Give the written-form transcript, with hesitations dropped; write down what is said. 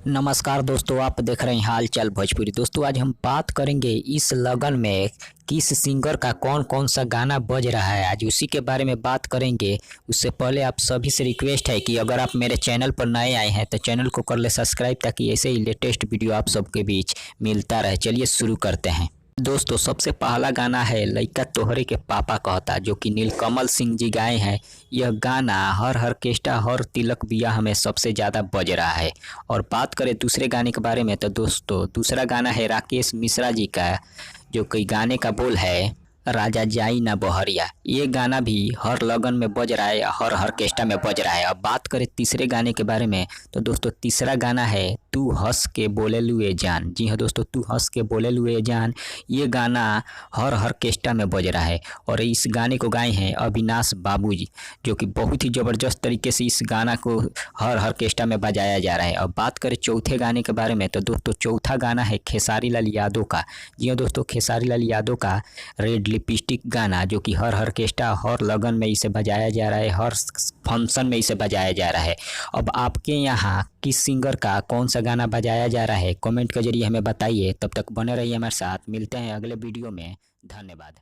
नमस्कार दोस्तों, आप देख रहे हैं हाल चाल भोजपुरी। दोस्तों आज हम बात करेंगे इस लगन में किस सिंगर का कौन कौन सा गाना बज रहा है, आज उसी के बारे में बात करेंगे। उससे पहले आप सभी से रिक्वेस्ट है कि अगर आप मेरे चैनल पर नए आए हैं तो चैनल को कर ले सब्सक्राइब, ताकि ऐसे ही लेटेस्ट वीडियो आप सबके बीच मिलता रहे। चलिए शुरू करते हैं। दोस्तों सबसे पहला गाना है लइका तोहरे के पापा कहता, जो कि नीलकमल सिंह जी गाए हैं। यह गाना हर ऑर्केस्ट्रा हर तिलक बियाह में सबसे ज़्यादा बज रहा है। और बात करें दूसरे गाने के बारे में तो दोस्तों दूसरा गाना है राकेश मिश्रा जी का, जो कि गाने का बोल है राजा जाई ना बहरिया। ये गाना भी हर लगन में बज रहा है, हर ऑर्केस्ट्रा में बज रहा है। अब बात करें तीसरे गाने के बारे में तो दोस्तों तीसरा गाना है तू हंस के बोले लुए जान। जी हाँ दोस्तों, तू हंस के बोले लुए जान, ये गाना हर ऑर्केस्ट्रा में बज रहा है। और इस गाने को गाए हैं अविनाश बाबू जी, जो कि बहुत ही ज़बरदस्त तरीके से इस गाना को हर ऑर्केस्ट्रा में बजाया जा रहा है। अब बात करें चौथे गाने के बारे में तो दोस्तों चौथा गाना है खेसारी लाल यादव का। जी हाँ दोस्तों, खेसारी लाल यादव का रेड लिपस्टिक गाना, जो कि हर ऑर्केस्ट्रा हर लगन में इसे बजाया जा रहा है, हर फंक्शन में इसे बजाया जा रहा है। अब आपके यहाँ किस सिंगर का कौन सा गाना बजाया जा रहा है, कमेंट के जरिए हमें बताइए। तब तक बने रहिए हमारे साथ, मिलते हैं अगले वीडियो में। धन्यवाद।